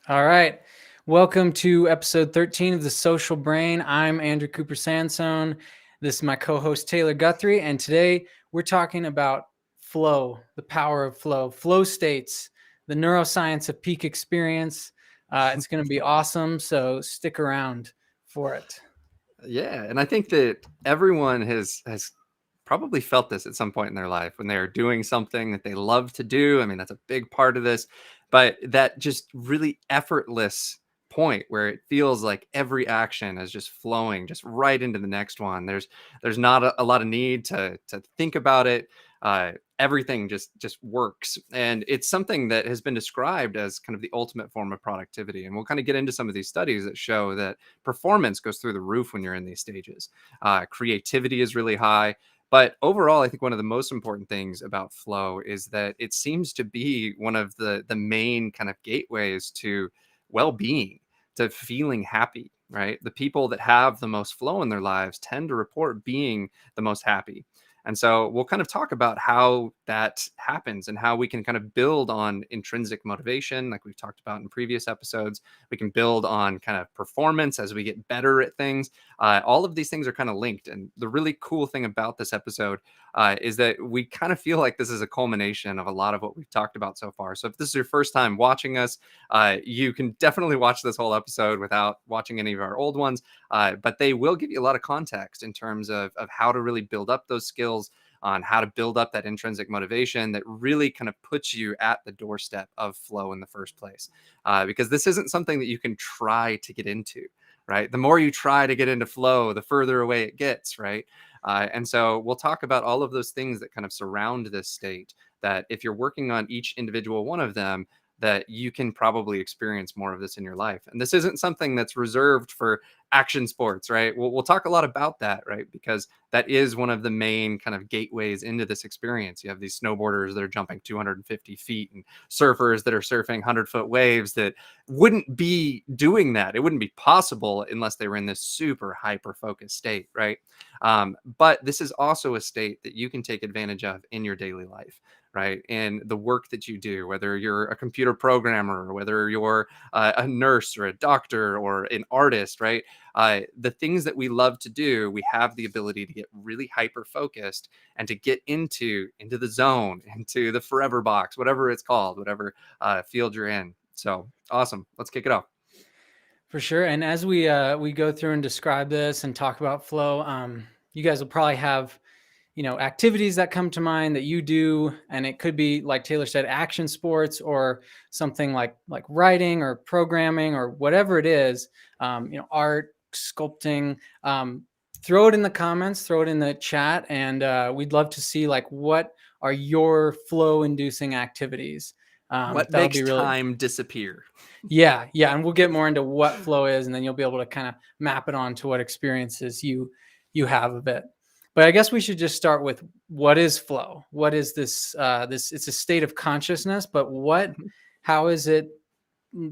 All right. Welcome to episode 13 of The Social Brain. I'm Andrew Cooper Sansone. This is my co-host Taylor Guthrie, and today we're talking about flow, the power of flow states, the neuroscience of peak experience. It's going to be awesome, so stick around for it. Yeah, and I think that everyone has probably felt this at some point in their life when they're doing something that they love to do. I mean, that's a big part of this, but that just really effortless point where it feels like every action is just flowing just right into the next one. There's not a lot of need to think about it. Everything just works, and it's something that has been described as kind of the ultimate form of productivity. And we'll kind of get into some of these studies that show that performance goes through the roof when you're in these stages. Creativity is really high. But overall, I think one of the most important things about flow is that it seems to be one of the main kind of gateways to well-being, to feeling happy, right? The people that have the most flow in their lives tend to report being the most happy. And so we'll kind of talk about how that happens and how we can kind of build on intrinsic motivation, like we've talked about in previous episodes. We can build on kind of performance as we get better at things. All of these things are kind of linked. And the really cool thing about this episode is that we kind of feel like this is a culmination of a lot of what we've talked about so far. So if this is your first time watching us, you can definitely watch this whole episode without watching any of our old ones. But they will give you a lot of context in terms of how to really build up those skills, on how to build up that intrinsic motivation that really kind of puts you at the doorstep of flow in the first place. Because this isn't something that you can try to get into, right? The more you try to get into flow, the further away it gets, right? And so we'll talk about all of those things that kind of surround this state, that if you're working on each individual one of them, that you can probably experience more of this in your life. And this isn't something that's reserved for action sports, right? We'll talk a lot about that, right? Because that is one of the main kind of gateways into this experience. You have these snowboarders that are jumping 250 feet and surfers that are surfing 100-foot waves that wouldn't be doing that. It wouldn't be possible unless they were in this super hyper focused state, right? But this is also a state that you can take advantage of in your daily life, right? And the work that you do, whether you're a computer programmer, or whether you're a nurse or a doctor or an artist, right? The things that we love to do, we have the ability to get really hyper focused and to get into the zone, into the forever box, whatever it's called, whatever field you're in. So awesome. Let's kick it off. For sure. And as we go through and describe this and talk about flow, you guys will probably have activities that come to mind that you do, and it could be, like Taylor said, action sports or something like writing or programming or whatever it is, art, sculpting. Throw it in the comments, throw it in the chat, and we'd love to see like what are your flow inducing activities. What That'll makes be really, time disappear? yeah, and we'll get more into what flow is, and then you'll be able to kind of map it on to what experiences you have of it. But I guess we should just start with what is flow? What is this? This it's a state of consciousness, but how is it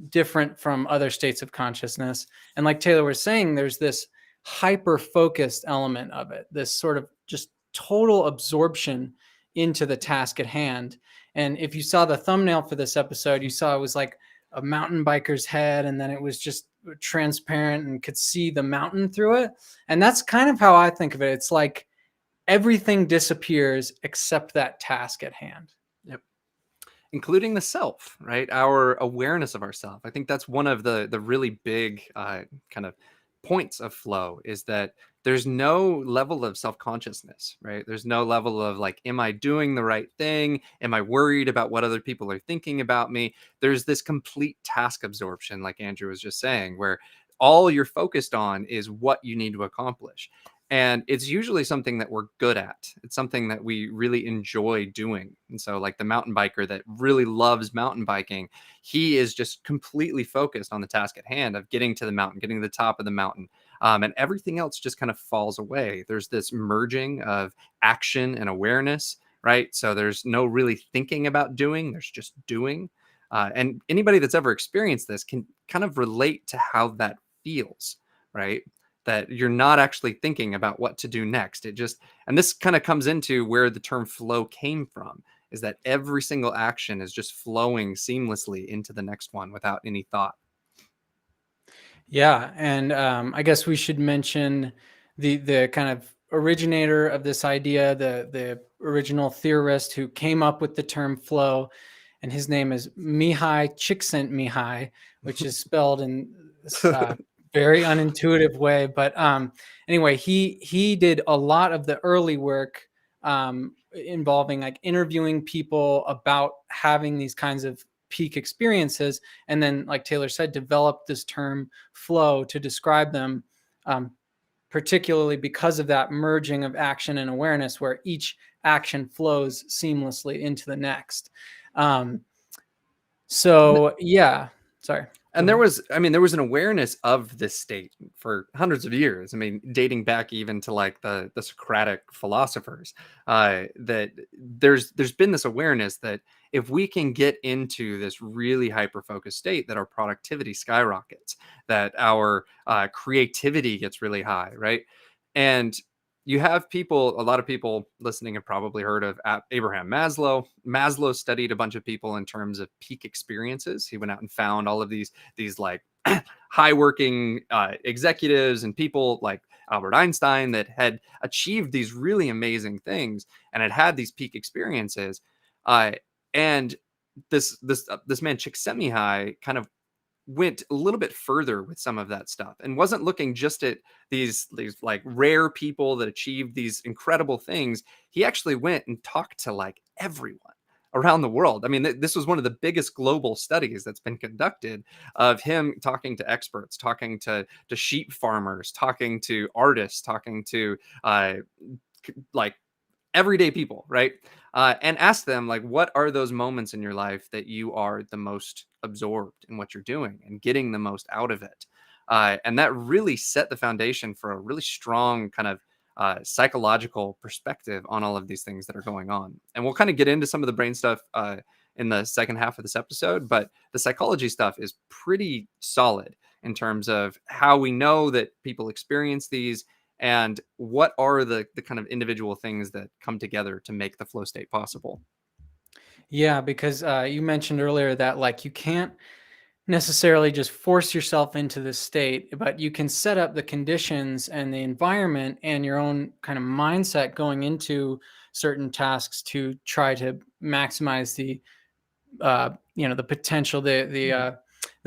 different from other states of consciousness? And like Taylor was saying, there's this hyper focused element of it, this sort of just total absorption into the task at hand. And if you saw the thumbnail for this episode, you saw it was like a mountain biker's head, and then it was just transparent and could see the mountain through it. And that's kind of how I think of it. It's like everything disappears except that task at hand. Yep. Including the self, right? Our awareness of ourself. I think that's one of the really big kind of points of flow, is that there's no level of self-consciousness, right? There's no level of like, am I doing the right thing? Am I worried about what other people are thinking about me? There's this complete task absorption, like Andrew was just saying, where all you're focused on is what you need to accomplish. And it's usually something that we're good at. It's something that we really enjoy doing. And so, like the mountain biker that really loves mountain biking, he is just completely focused on the task at hand of getting to the mountain, getting to the top of the mountain. And everything else just kind of falls away. There's this merging of action and awareness, right? So there's no really thinking about doing, there's just doing. And anybody that's ever experienced this can kind of relate to how that feels, right? That you're not actually thinking about what to do next. It just, and this kind of comes into where the term flow came from, is that every single action is just flowing seamlessly into the next one without any thought. Yeah, and I guess we should mention the kind of originator of this idea, the original theorist who came up with the term flow, and his name is Mihai Csikszentmihalyi, which is spelled in this very unintuitive way. But anyway, he did a lot of the early work involving like interviewing people about having these kinds of peak experiences, and then, like Taylor said, developed this term flow to describe them, um, particularly because of that merging of action and awareness, where each action flows seamlessly into the next. Um, so, yeah, sorry. Go And there ahead. was, I mean, there was an awareness of this state for hundreds of years. I mean, dating back even to like the Socratic philosophers, that there's been this awareness that if we can get into this really hyper focused state, that our productivity skyrockets, that our creativity gets really high, right? And you have people, a lot of people listening have probably heard of Abraham Maslow. Maslow studied a bunch of people in terms of peak experiences. He went out and found all of these like high working executives and people like Albert Einstein that had achieved these really amazing things and had had these peak experiences. And this man Csikszentmihalyi kind of went a little bit further with some of that stuff and wasn't looking just at these like rare people that achieved these incredible things. He actually went and talked to like everyone around the world. I mean, this was one of the biggest global studies that's been conducted of him talking to experts, talking to sheep farmers, talking to artists, talking to like everyday people, right? And ask them like, what are those moments in your life that you are the most absorbed in what you're doing and getting the most out of it? And that really set the foundation for a really strong kind of psychological perspective on all of these things that are going on. And we'll kind of get into some of the brain stuff in the second half of this episode, but the psychology stuff is pretty solid in terms of how we know that people experience these and what are the kind of individual things that come together to make the flow state possible. Yeah, because you mentioned earlier that like you can't necessarily just force yourself into this state, but you can set up the conditions and the environment and your own kind of mindset going into certain tasks to try to maximize the potential, the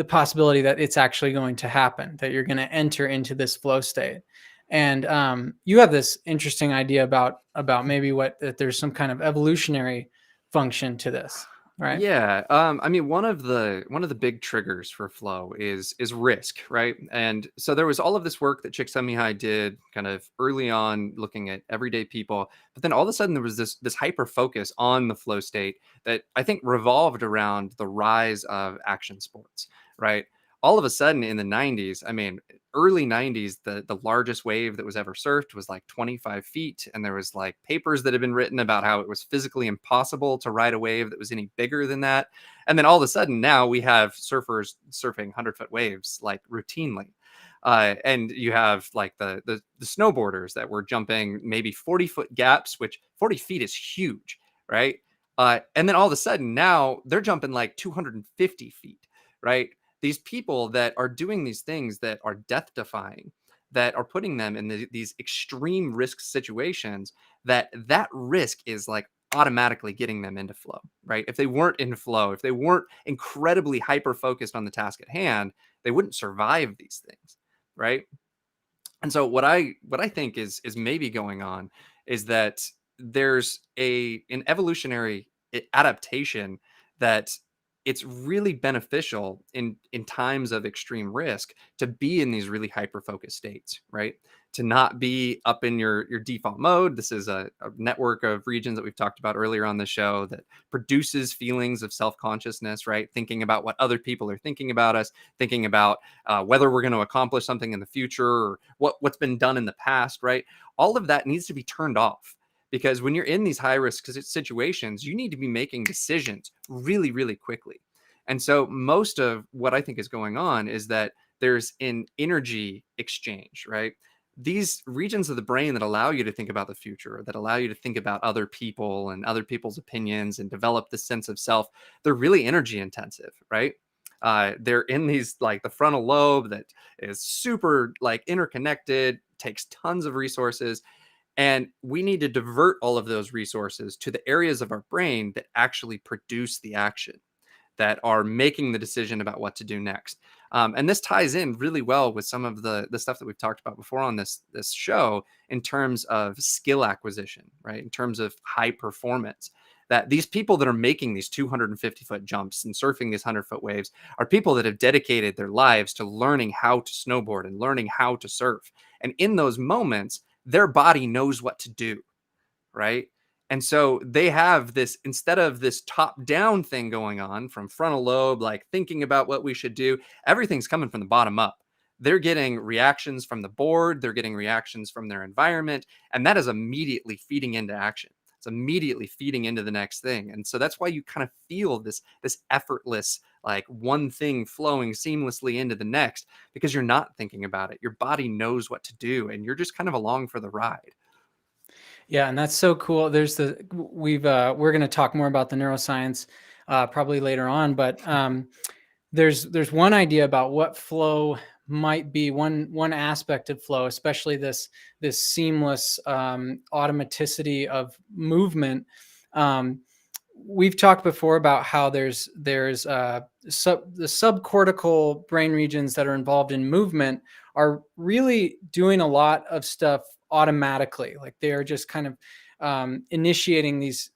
possibility that it's actually going to happen, that you're going to enter into this flow state. And you have this interesting idea about maybe that there's some kind of evolutionary function to this, right? Yeah, I mean, one of the big triggers for flow is risk, right? And so there was all of this work that Csikszentmihalyi did, kind of early on, looking at everyday people. But then all of a sudden, there was this hyper focus on the flow state that I think revolved around the rise of action sports, right? All of a sudden, in the '90s, I mean, early '90s, the largest wave that was ever surfed was like 25 feet, and there was like papers that had been written about how it was physically impossible to ride a wave that was any bigger than that. And then all of a sudden, now we have surfers surfing 100-foot waves like routinely. And you have like the snowboarders that were jumping maybe 40-foot gaps, which 40 feet is huge, right? And then all of a sudden, now they're jumping like 250 feet, right? These people that are doing these things that are death defying, that are putting them in these extreme risk situations, that risk is like automatically getting them into flow, right? If they weren't in flow, if they weren't incredibly hyper focused on the task at hand, they wouldn't survive these things, right? And so what I think is maybe going on is that there's an evolutionary adaptation that it's really beneficial in times of extreme risk to be in these really hyper focused states, right? To not be up in your default mode. This is a network of regions that we've talked about earlier on the show that produces feelings of self-consciousness, right? Thinking about what other people are thinking about us, thinking about whether we're going to accomplish something in the future or what's been done in the past, right? All of that needs to be turned off because when you're in these high risk situations, you need to be making decisions really, really quickly. And so most of what I think is going on is that there's an energy exchange, right? These regions of the brain that allow you to think about the future, that allow you to think about other people and other people's opinions and develop the sense of self, they're really energy intensive, right? They're in these like the frontal lobe that is super like interconnected, takes tons of resources. And we need to divert all of those resources to the areas of our brain that actually produce the action, that are making the decision about what to do next. And this ties in really well with some of the stuff that we've talked about before on this show in terms of skill acquisition, right? In terms of high performance. That these people that are making these 250-foot jumps and surfing these 100-foot waves are people that have dedicated their lives to learning how to snowboard and learning how to surf. And in those moments, their body knows what to do, right? And so they have this, instead of this top down thing going on from frontal lobe, like thinking about what we should do, everything's coming from the bottom up. They're getting reactions from the board, they're getting reactions from their environment, and that is immediately feeding into action. It's immediately feeding into the next thing. And so that's why you kind of feel this effortless, like one thing flowing seamlessly into the next, because you're not thinking about it. Your body knows what to do, and you're just kind of along for the ride. Yeah, and that's so cool. We're going to talk more about the neuroscience probably later on, but there's one idea about what flow might be, one aspect of flow, especially this seamless automaticity of movement. Um, we've talked before about how there's the subcortical brain regions that are involved in movement are really doing a lot of stuff automatically. Like they are just kind of initiating these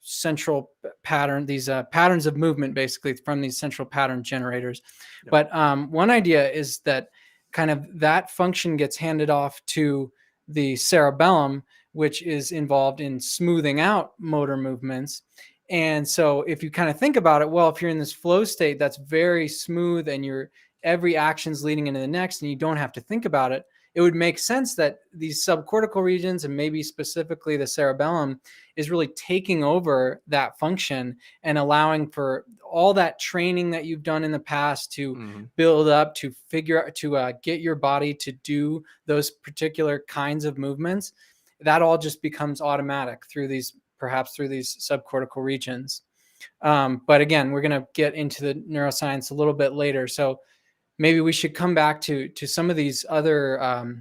central patterns of movement, basically from these central pattern generators. Yep. But one idea is that kind of that function gets handed off to the cerebellum, which is involved in smoothing out motor movements. And so if you kind of think about it, well, if you're in this flow state that's very smooth and every action's leading into the next and you don't have to think about it, it would make sense that these subcortical regions, and maybe specifically the cerebellum, is really taking over that function and allowing for all that training that you've done in the past to build up, to figure out, to get your body to do those particular kinds of movements. That all just becomes automatic perhaps through these subcortical regions. But again, we're going to get into the neuroscience a little bit later. So maybe we should come back to some of these other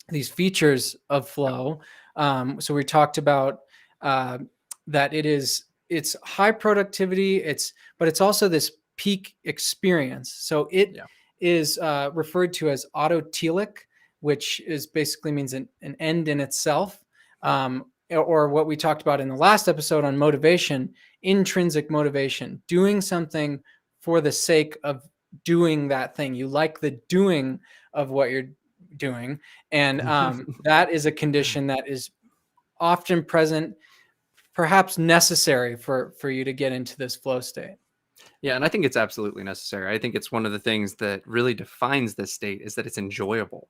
these features of flow. So we talked about that it's high productivity, but it's also this peak experience. So it is referred to as autotelic, which is basically means an end in itself. Or what we talked about in the last episode on motivation, intrinsic motivation, doing something for the sake of doing that thing. You like the doing of what you're doing. And that is a condition that is often present, perhaps necessary for you to get into this flow state. Yeah, and I think it's absolutely necessary. I think it's one of the things that really defines this state is that it's enjoyable,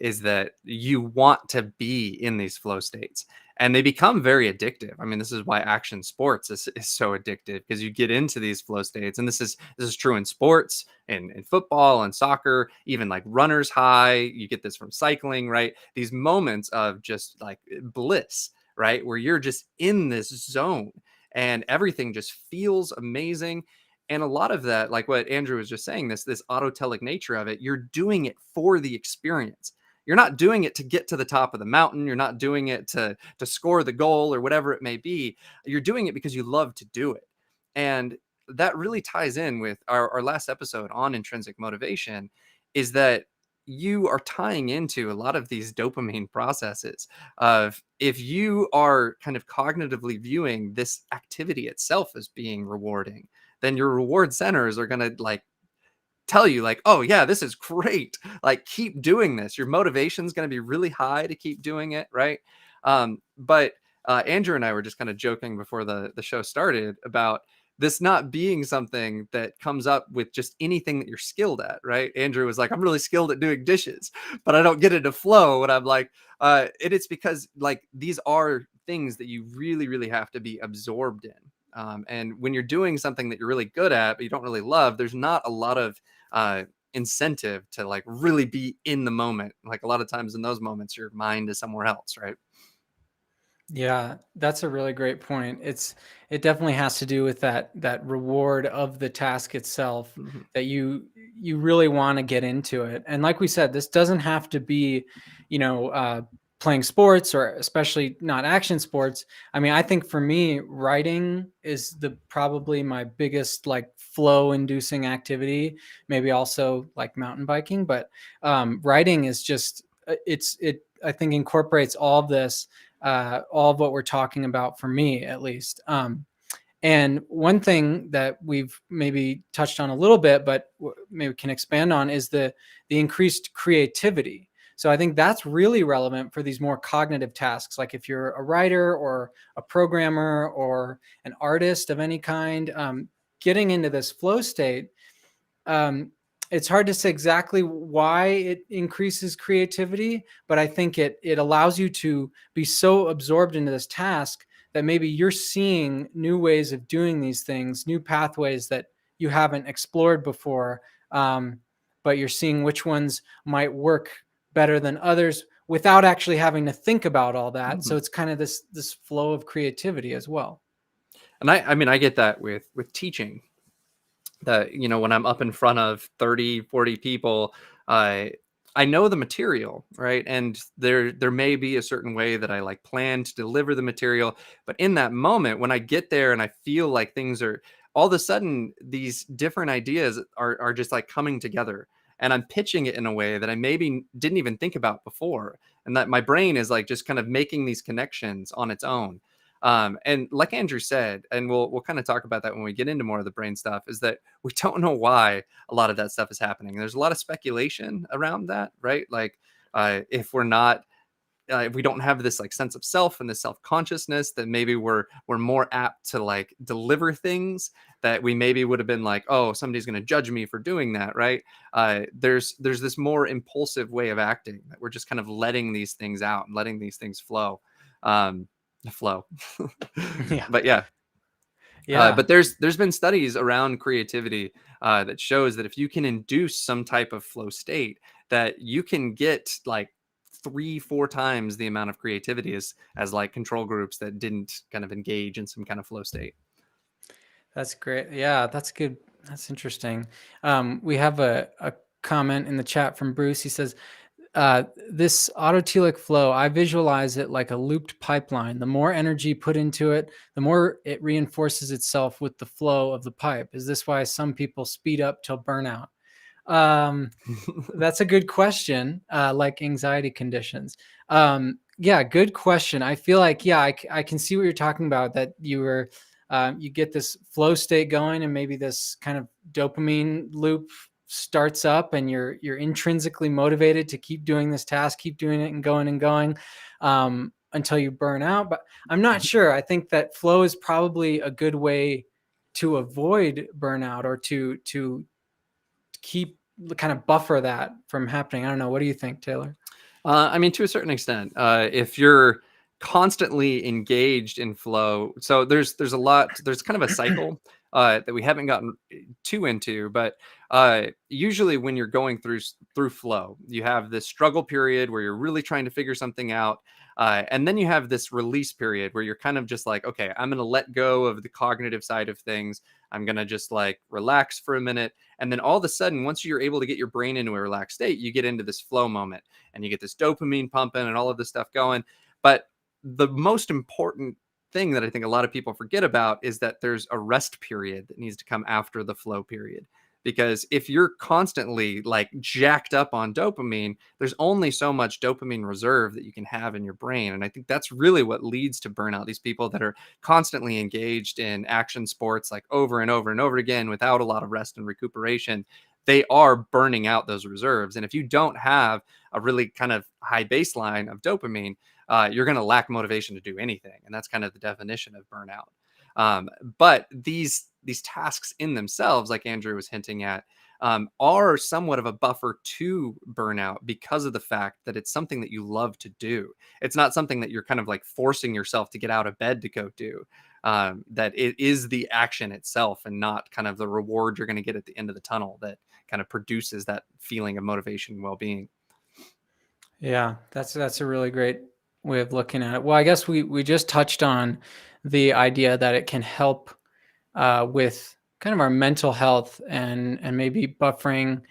is that you want to be in these flow states, and they become very addictive. I mean, this is why action sports is so addictive, because you get into these flow states, and this is true in sports, in football and soccer, even like runner's high. You get this from cycling, right? These moments of just like bliss, right, where you're just in this zone and everything just feels amazing. And a lot of that, like what Andrew was just saying, this autotelic nature of it, you're doing it for the experience. You're not doing it to get to the top of the mountain. You're not doing it to score the goal or whatever it may be. You're doing it because you love to do it. And that really ties in with our last episode on intrinsic motivation, is that you are tying into a lot of these dopamine processes of, if you are kind of cognitively viewing this activity itself as being rewarding, then your reward centers are going to like tell you like, oh yeah, this is great, like keep doing this. Your motivation is going to be really high to keep doing it, right? But Andrew and I were just kind of joking before the show started about this not being something that comes up with just anything that you're skilled at, right? Andrew was like, I'm really skilled at doing dishes, but I don't get into flow. And I'm like, it's because like these are things that you really, really have to be absorbed in. And when you're doing something that you're really good at, but you don't really love, there's not a lot of incentive to like really be in the moment. Like a lot of times in those moments, your mind is somewhere else, right? Yeah, that's a really great point. It definitely has to do with that reward of the task itself, Mhm. that you really want to get into it. And like we said, this doesn't have to be, you know, playing sports, or especially not action sports. I mean, I think for me, writing is the probably my biggest like flow inducing activity. Maybe also like mountain biking, but writing is just it I think incorporates all of this, all of what we're talking about for me at least. And one thing that we've maybe touched on a little bit, but maybe can expand on, is the increased creativity. So I think that's really relevant for these more cognitive tasks. Like if you're a writer or a programmer or an artist of any kind, getting into this flow state, um, it's hard to say exactly why it increases creativity, but I think it allows you to be so absorbed into this task that maybe you're seeing new ways of doing these things, new pathways that you haven't explored before. Um, but you're seeing which ones might work better than others without actually having to think about all that. So Mhm. it's kind of this flow of creativity as well. And I mean, I get that with teaching. That, you know, when I'm up in front of 30, 40 people, I I know the material, right? And there may be a certain way that I like plan to deliver the material, but in that moment when I get there and I feel like things are all of a sudden these different ideas are just like coming together, and I'm pitching it in a way that I maybe didn't even think about before, and that my brain is like just kind of making these connections on its own. And like Andrew said, and we'll kind of talk about that when we get into more of the brain stuff, is that we don't know why a lot of that stuff is happening. There's a lot of speculation around that, right? Like if we're not, if we don't have this like sense of self and this self consciousness, then maybe we're more apt to like deliver things that we maybe would have been like, oh, somebody's going to judge me for doing that, right? There's this more impulsive way of acting that we're just kind of letting these things out and letting these things flow. Um, flow. Yeah. But yeah, Yeah. but there's been studies around creativity that shows that if you can induce some type of flow state, that you can get like 3 4 times the amount of creativity as like control groups that didn't kind of engage in some kind of flow state. That's great. Yeah, that's good. That's interesting. We have a comment in the chat from Bruce. He says, this autotelic flow, I visualize it like a looped pipeline. The more energy put into it, the more it reinforces itself with the flow of the pipe. Is this why some people speed up till burnout? Um, that's a good question. Like anxiety conditions. Yeah, good question. I feel like, yeah, I can see what you're talking about. That you get this flow state going, and maybe this kind of dopamine loop starts up, and you're intrinsically motivated to keep doing this task, keep doing it, and going until you burn out. But I'm not sure. I think that flow is probably a good way to avoid burnout, or to keep kind of buffer that from happening. I don't know. What do you think, Taylor? I mean, to a certain extent, if you're constantly engaged in flow, so there's a lot, there's kind of a cycle that we haven't gotten too into, but usually when you're going through flow, you have this struggle period where you're really trying to figure something out, and then you have this release period where you're kind of just like, okay, I'm going to let go of the cognitive side of things. I'm going to just like relax for a minute. And then all of a sudden, once you're able to get your brain into a relaxed state, you get into this flow moment and you get this dopamine pumping and all of this stuff going. But the most important thing that I think a lot of people forget about is that there's a rest period that needs to come after the flow period. Because if you're constantly like jacked up on dopamine, there's only so much dopamine reserve that you can have in your brain. And I think that's really what leads to burnout. These people that are constantly engaged in action sports like over and over and over again without a lot of rest and recuperation, they are burning out those reserves. And if you don't have a really kind of high baseline of dopamine, you're going to lack motivation to do anything, and that's kind of the definition of burnout. But these tasks in themselves, like Andrew was hinting at, are somewhat of a buffer to burnout because of the fact that it's something that you love to do. It's not something that you're kind of like forcing yourself to get out of bed to go do. That it is the action itself and not kind of the reward you're going to get at the end of the tunnel that kind of produces that feeling of motivation and well-being. Yeah, that's a really great way of looking at it. Well, I guess we just touched on the idea that it can help with kind of our mental health and maybe buffering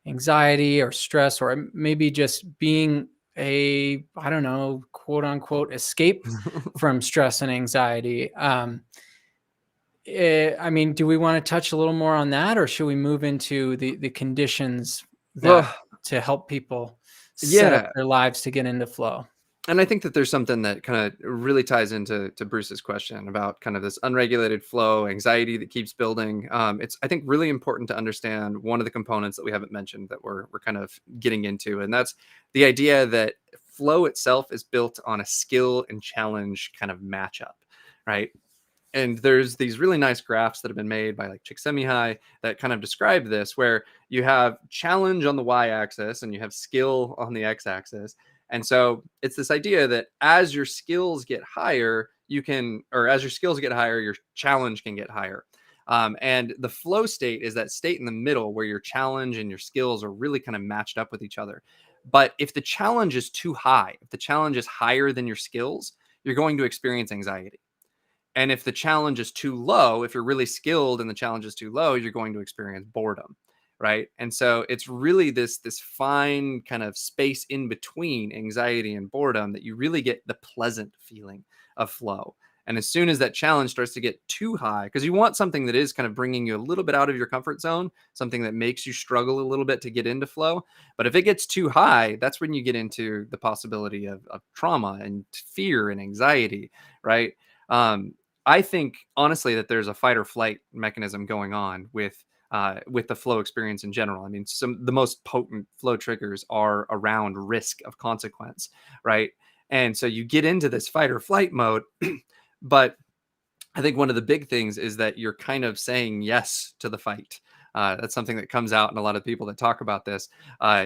anxiety or stress, or maybe just being a, I don't know, quote unquote, escape from stress and anxiety. I mean, do we want to touch a little more on that, or should we move into the conditions that Well, to help people set up yeah. their lives to get into flow? And I think that there's something that kind of really ties into Bruce's question about kind of this unregulated flow, anxiety that keeps building. It's, I think, really important to understand one of the components that we haven't mentioned that we're kind of getting into, and that's the idea that flow itself is built on a skill and challenge kind of matchup, right? And there's these really nice graphs that have been made by like Csikszentmihalyi that kind of describe this, where you have challenge on the y-axis and you have skill on the x-axis. And so it's this idea that as your skills get higher, you can, or as your skills get higher, your challenge can get higher. And the flow state is that state in the middle where your challenge and your skills are really kind of matched up with each other. But if the challenge is too high, if the challenge is higher than your skills, you're going to experience anxiety. And if the challenge is too low, if you're really skilled and the challenge is too low, you're going to experience boredom, right? And so it's really this fine kind of space in between anxiety and boredom that you really get the pleasant feeling of flow. And as soon as that challenge starts to get too high, because you want something that is kind of bringing you a little bit out of your comfort zone, something that makes you struggle a little bit to get into flow. But if it gets too high, that's when you get into the possibility of trauma and fear and anxiety, right? Um, I think honestly that there's a fight or flight mechanism going on with the flow experience in general. I mean, the most potent flow triggers are around risk of consequence, right? And so you get into this fight or flight mode, but I think one of the big things is that you're kind of saying yes to the fight. That's something that comes out in a lot of people that talk about this,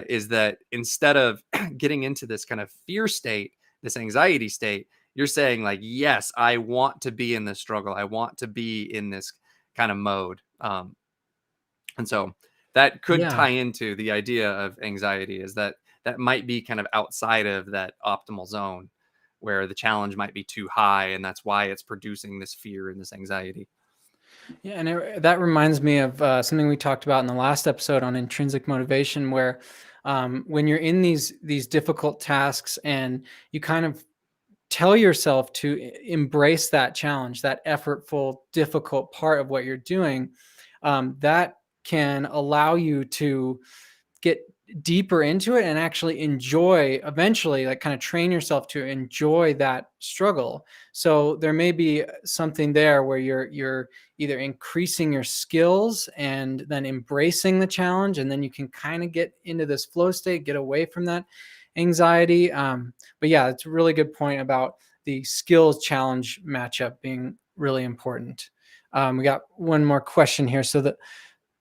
is that instead of getting into this kind of fear state, this anxiety state, you're saying like, yes, I want to be in this struggle. I want to be in this kind of mode. And so that could Yeah. tie into the idea of anxiety, is that that might be kind of outside of that optimal zone where the challenge might be too high. And that's why it's producing this fear and this anxiety. Yeah, and that reminds me of something we talked about in the last episode on intrinsic motivation, where when you're in these difficult tasks and you kind of tell yourself to embrace that challenge, that effortful, difficult part of what you're doing, that can allow you to get deeper into it and actually enjoy, eventually, like kind of train yourself to enjoy that struggle. So there may be something there where you're either increasing your skills and then embracing the challenge, and then you can kind of get into this flow state, get away from that anxiety. But yeah, it's a really good point about the skills challenge matchup being really important. We got one more question here.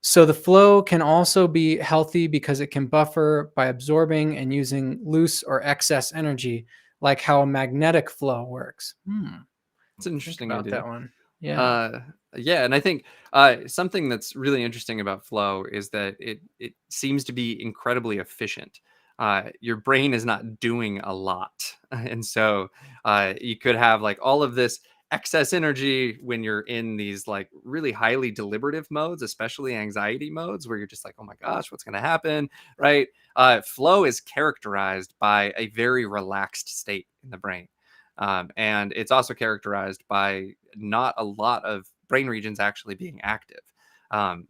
So the flow can also be healthy because it can buffer by absorbing and using loose or excess energy, like how a magnetic flow works. It's an Think interesting about idea. that one. Yeah. Uh, yeah, and I think something that's really interesting about flow is that it seems to be incredibly efficient. Your brain is not doing a lot, and so you could have like all of this excess energy when you're in these like really highly deliberative modes, especially anxiety modes, where you're just like, oh my gosh, what's going to happen, right? Flow is characterized by a very relaxed state in the brain. And it's also characterized by not a lot of brain regions actually being active.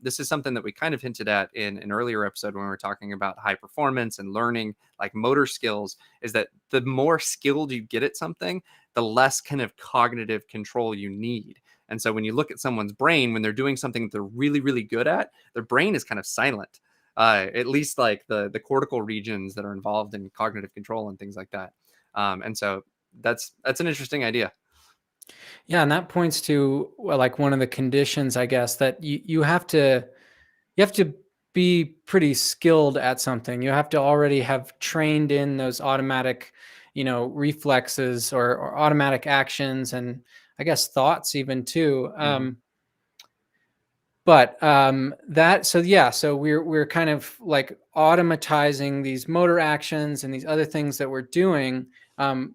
This is something that we kind of hinted at in an earlier episode when we were talking about high performance and learning, like motor skills, is that the more skilled you get at something, the less kind of cognitive control you need. And so when you look at someone's brain, when they're doing something that they're really, really good at, their brain is kind of silent. At least like the cortical regions that are involved in cognitive control and things like that. And so that's an interesting idea. Yeah, and that points to, well, like one of the conditions, I guess, that you have to be pretty skilled at something. You have to already have trained in those automatic, reflexes or automatic actions, and I guess thoughts even too. Mhm. But that so yeah, so we're kind of like automatizing these motor actions and these other things that we're doing,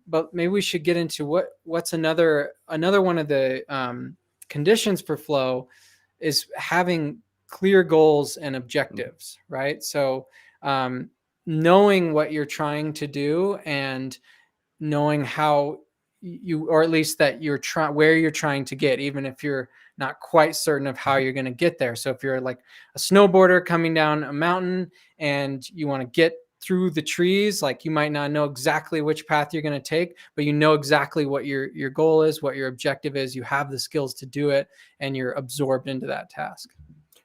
But maybe we should get into what's another one of the conditions for flow is having clear goals and objectives, right? So knowing what you're trying to do and knowing how you, or at least that you're trying, where you're trying to get, even if you're not quite certain of how you're going to get there. So if you're like a snowboarder coming down a mountain and you want to get through the trees, like you might not know exactly which path you're going to take, but you know exactly what your goal is, what your objective is. You have the skills to do it, and you're absorbed into that task.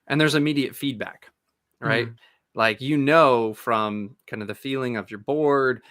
And there's immediate feedback, right? Mm. Like, from kind of the feeling of you're bored,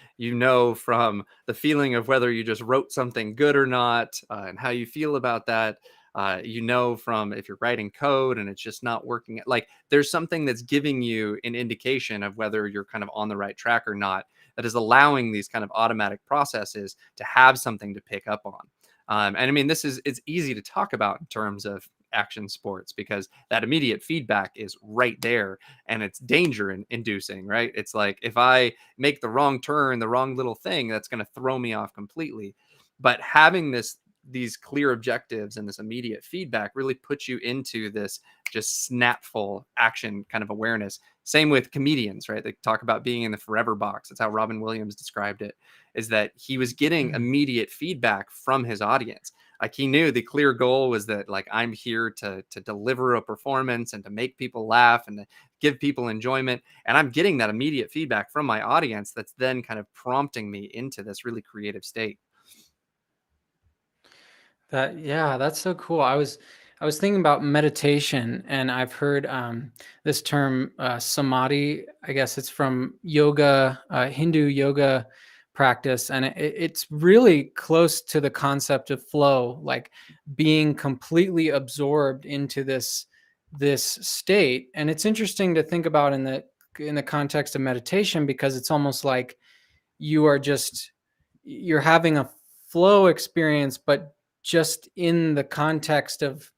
from the feeling of whether you just wrote something good or not, and how you feel about that. From if you're writing code and it's just not working, like there's something that's giving you an indication of whether you're kind of on the right track or not, that is allowing these kind of automatic processes to have something to pick up on. And I mean, it's easy to talk about in terms of action sports because that immediate feedback is right there, and it's danger inducing, right? It's like if I make the wrong turn, the wrong little thing, that's going to throw me off completely. But having these clear objectives and this immediate feedback really puts you into this just snapful action kind of awareness. Same with comedians, right? They talk about being in the forever box. That's how Robin Williams described it, is that he was getting immediate feedback from his audience. Like he knew the clear goal was that, like, I'm here to deliver a performance and to make people laugh and to give people enjoyment. And I'm getting that immediate feedback from my audience that's then kind of prompting me into this really creative state. Yeah, that's so cool. I was thinking about meditation, and I've heard this term samadhi. I guess it's from yoga, Hindu yoga practice, and it's really close to the concept of flow, like being completely absorbed into this state. And it's interesting to think about in the context of meditation, because it's almost like you are just you're having a flow experience, but just in the context of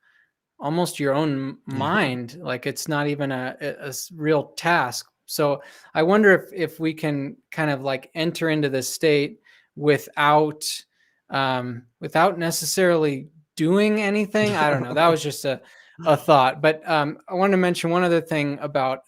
almost your own Yeah. mind. Like it's not even a real task. So I wonder if we can kind of like enter into this state without without necessarily doing anything. I don't know. That was just a thought. But I want to mention one other thing about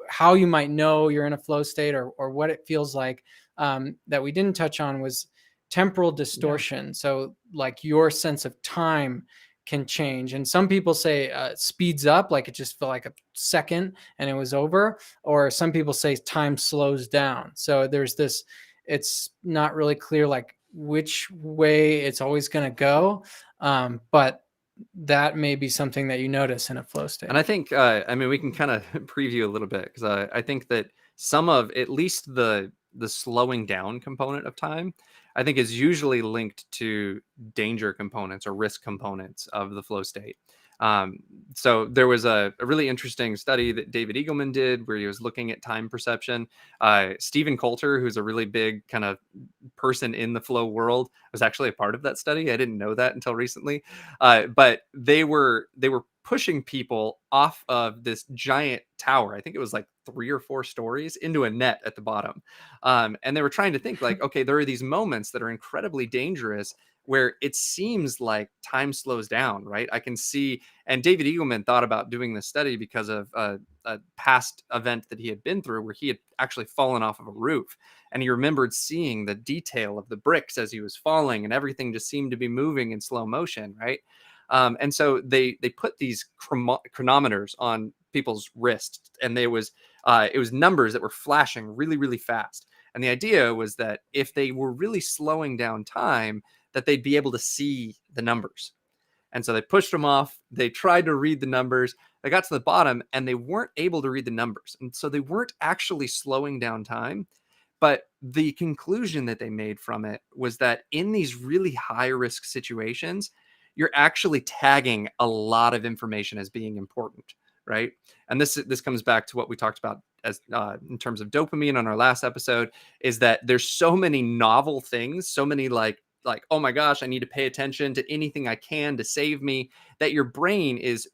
how you might know you're in a flow state, or what it feels like, that we didn't touch on, was temporal Yeah. distortion. So like your sense of time can change. And some people say it speeds up, like it just felt like a second and it was over. Or some people say time slows down. So there's this, it's not really clear like which way it's always going to go. But that may be something that you notice in a flow state. And I think, I mean, we can kind of preview a little bit because I think that some of at least the slowing down component of time, I think, is usually linked to danger components or risk components of the flow state. Um, so there was a really interesting study that David Eagleman did where he was looking at time perception. Stephen Coulter, who's a really big kind of person in the flow world, was actually a part of that study. I didn't know that until recently. But they were pushing people off of this giant tower. I think it was like 3 or 4 stories into a net at the bottom. And they were trying to think like, okay, there are these moments that are incredibly dangerous where it seems like time slows down, right? I can see, and David Eagleman thought about doing this study because of a past event that he had been through where he had actually fallen off of a roof. And he remembered seeing the detail of the bricks as he was falling, and everything just seemed to be moving in slow motion, right? And so they put these chronometers on people's wrists, and it was numbers that were flashing really, really fast. And the idea was that if they were really slowing down time, that they'd be able to see the numbers. And so they pushed them off. They tried to read the numbers. They got to the bottom and they weren't able to read the numbers. And so they weren't actually slowing down time. But the conclusion that they made from it was that in these really high risk situations, you're actually tagging a lot of information as being important, right? And this comes back to what we talked about as in terms of dopamine on our last episode, is that there's so many novel things, so many like, oh my gosh, I need to pay attention to anything I can to save me, that your brain is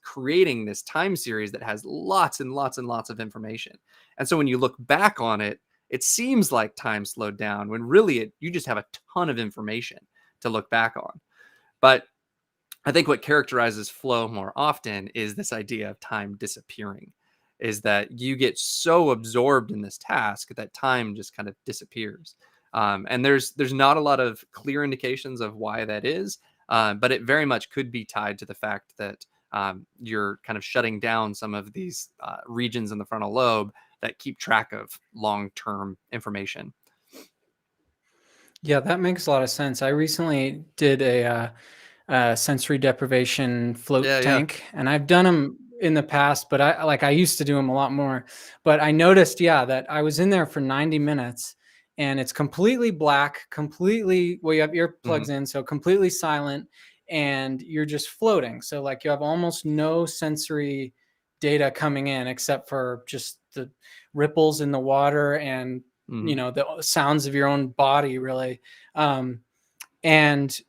creating this time series that has lots and lots and lots of information. And so when you look back on it, it seems like time slowed down when really you just have a ton of information to look back on. But I think what characterizes flow more often is this idea of time disappearing, is that you get so absorbed in this task that time just kind of disappears. And there's not a lot of clear indications of why that is, but it very much could be tied to the fact that you're kind of shutting down some of these regions in the frontal lobe that keep track of long-term information. Yeah, that makes a lot of sense. I recently did a sensory deprivation float Yeah, yeah. tank, and I've done them in the past, but I used to do them a lot more. But I noticed, yeah, that I was in there for 90 minutes, and it's completely black, completely, well, you have Hmm. earplugs in, so completely silent, and you're just floating. So like you have almost no sensory data coming in except for just the ripples in the water and Hmm. the sounds of your own body, really. And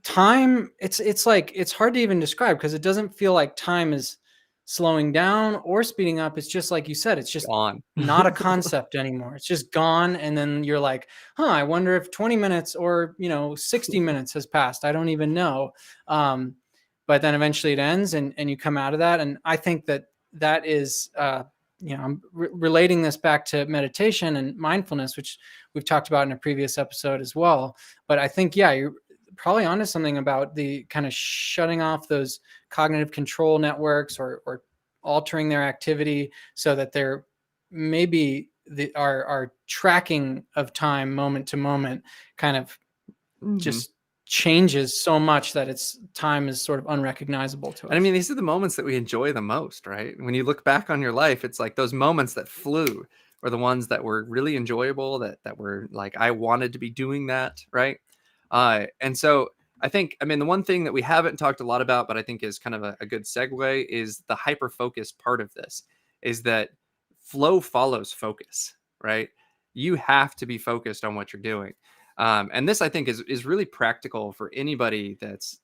time, it's like it's hard to even describe because it doesn't feel like time is slowing down or speeding up. It's just like you said, it's just Gone. not a concept anymore. It's just gone, and then you're like, I wonder if 20 minutes or 60 minutes has passed. I don't even know. But then eventually it ends, and you come out of that. And I think that is I'm relating this back to meditation and mindfulness, which we've talked about in a previous episode as well. But I think, yeah, you're probably onto something about the kind of shutting off those cognitive control networks, or altering their activity so that they're maybe our tracking of time moment to moment kind of Hmm. just changes so much that it's time is sort of unrecognizable to And I us. mean, these are the moments that we enjoy the most, right? When you look back on your life, it's like those moments that flew were the ones that were really enjoyable, that were like, I wanted to be doing that, right? And so I think, I mean, the one thing that we haven't talked a lot about, but I think is kind of a good segue, is the hyper focus part of this, is that flow follows focus, right? You have to be focused on what you're doing. And this, I think, is really practical for anybody that's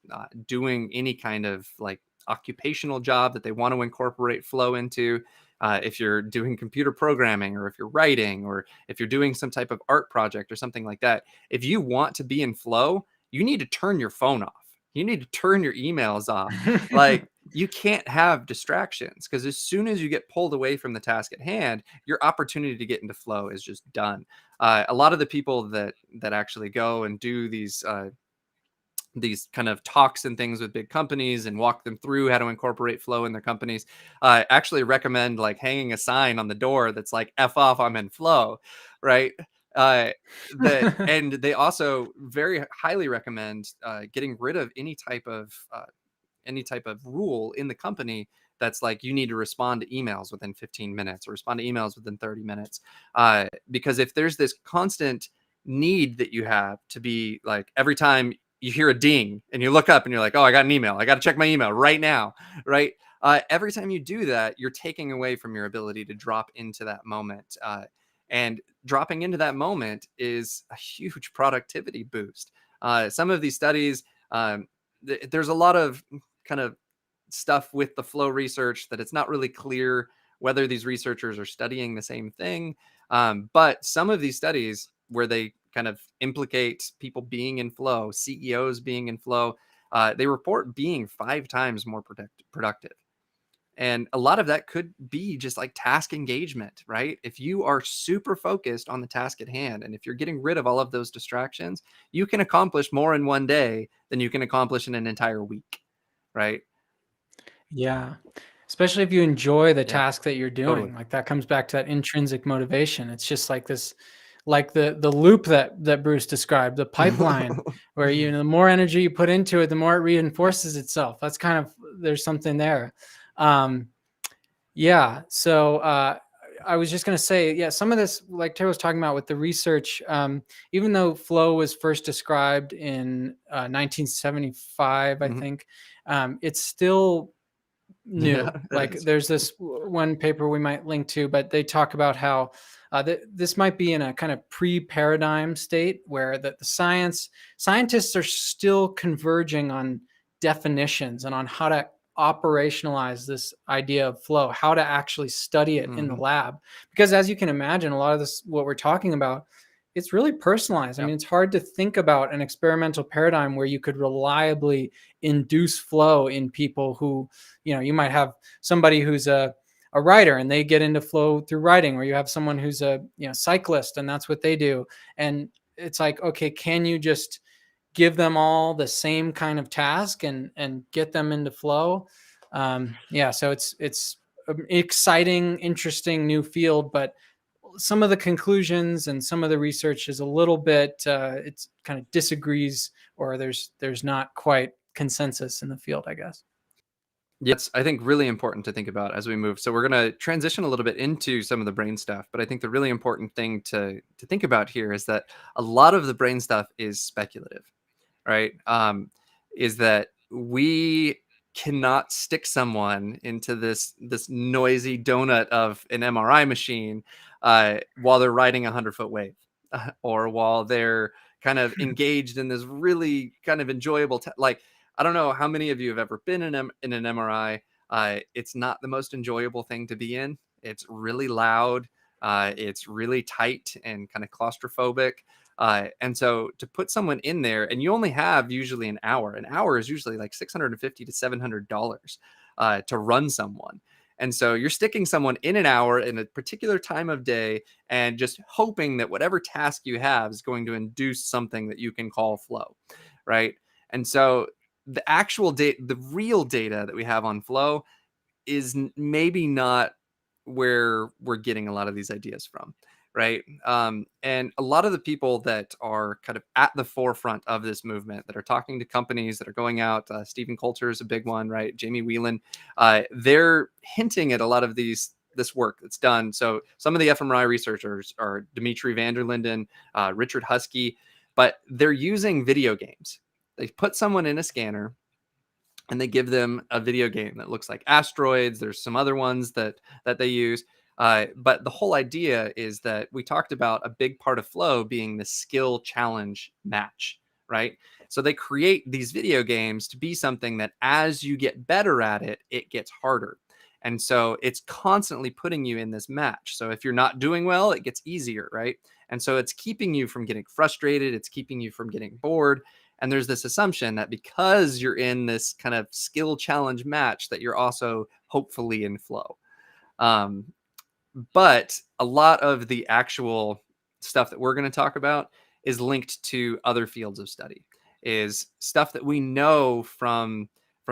doing any kind of like occupational job that they want to incorporate flow into. If you're doing computer programming, or if you're writing, or if you're doing some type of art project or something like that, if you want to be in flow, you need to turn your phone off. You need to turn your emails off. Like, you can't have distractions, because as soon as you get pulled away from the task at hand, your opportunity to get into flow is just done. A lot of the people that actually go and do these kind of talks and things with big companies and walk them through how to incorporate flow in their companies actually recommend like hanging a sign on the door that's like "F off, I'm in flow," right? uh that And they also very highly recommend getting rid of any type of rule in the company that's like, you need to respond to emails within 15 minutes or respond to emails within 30 minutes. Because if there's this constant need that you have to be like, every time you hear a ding and you look up and you're like, oh, I got an email, I got to check my email right now, right? Every time you do that, you're taking away from your ability to drop into that moment. And dropping into that moment is a huge productivity boost. Some of these studies, there's a lot of kind of stuff with the flow research that it's not really clear whether these researchers are studying the same thing. But some of these studies where they kind of implicate people being in flow, CEOs being in flow, they report being 5 times more productive. And a lot of that could be just like task engagement, right? If you are super focused on the task at hand, and if you're getting rid of all of those distractions, you can accomplish more in one day than you can accomplish in an entire week, right? Yeah. Especially if you enjoy the Yeah, task that you're totally. doing. Like that comes back to that intrinsic motivation. It's just like this, like the loop that Bruce described, the pipeline where the more energy you put into it, the more it reinforces itself. That's kind of, there's something there. Um, yeah. So I was just going to say, yeah, some of this, like Tara was talking about with the research, even though flow was first described in 1975, I Mhm. think, it's still new. Yeah, it Like is. there's this one paper we might link to, but they talk about how this might be in a kind of pre-paradigm state where the scientists are still converging on definitions and on how to operationalize this idea of flow, how to actually study it in the Mm-hmm. lab. Because as you can imagine, a lot of this, what we're talking about, it's really personalized. I Yep. mean, it's hard to think about an experimental paradigm where you could reliably induce flow in people who, you might have somebody who's a writer and they get into flow through writing, or you have someone who's a cyclist and that's what they do. And it's like, okay, can you just give them all the same kind of task and get them into flow? So it's an exciting, interesting new field, but some of the conclusions and some of the research is a little bit it's kind of disagrees, or there's not quite consensus in the field, I guess. Yeah, it's, I think, really important to think about as we move. So we're going to transition a little bit into some of the brain stuff, but I think the really important thing to think about here is that a lot of the brain stuff is speculative, right? Is that we cannot stick someone into this noisy donut of an MRI machine while they're riding a 100-foot wave, or while they're kind of engaged in this really kind of enjoyable like, I don't know how many of you have ever been in an MRI. It's not the most enjoyable thing to be in. It's really loud. It's really tight and kind of claustrophobic. And so to put someone in there, and you only have usually an hour. An hour is usually like $650 to $700 to run someone. And so you're sticking someone in an hour in a particular time of day and just hoping that whatever task you have is going to induce something that you can call flow, right? And so the actual data, the real data that we have on flow is maybe not where we're getting a lot of these ideas from, right? And a lot of the people that are kind of at the forefront of this movement, that are talking to companies, that are going out, Stephen Coulter is a big one, right? Jamie Whelan, they're hinting at a lot of this work that's done. So some of the fMRI researchers are Dimitri van der Linden, Richard Husky, but they're using video games. They put someone in a scanner and they give them a video game that looks like Asteroids. There's some other ones that they use. But the whole idea is that we talked about a big part of flow being the skill challenge match, right? So they create these video games to be something that as you get better at it, it gets harder. And so it's constantly putting you in this match. So if you're not doing well, it gets easier, right? And so it's keeping you from getting frustrated. It's keeping you from getting bored. And there's this assumption that because you're in this kind of skill challenge match, that you're also hopefully in flow. Um, but a lot of the actual stuff that we're going to talk about is linked to other fields of study, is stuff that we know from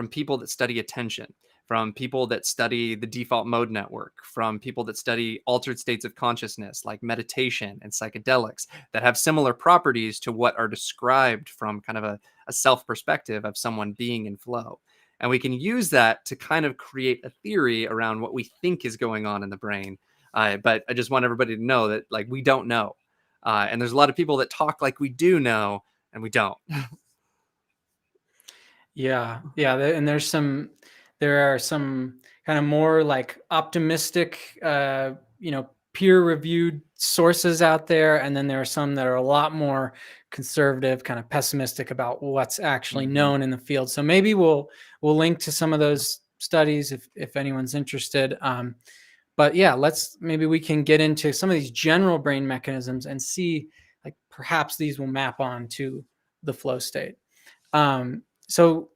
people that study attention, from people that study the default mode network, from people that study altered states of consciousness like meditation and psychedelics, that have similar properties to what are described from kind of a self perspective of someone being in flow. And we can use that to kind of create a theory around what we think is going on in the brain. But I just want everybody to know that, like, we don't know. And there's a lot of people that talk like we do know, and we don't. And there are some kind of more like optimistic, peer-reviewed sources out there, and then there are some that are a lot more conservative, kind of pessimistic about what's actually Mhm. known in the field. So maybe we'll link to some of those studies if anyone's interested. But yeah, maybe we can get into some of these general brain mechanisms and see, like, perhaps these will map on to the flow state. So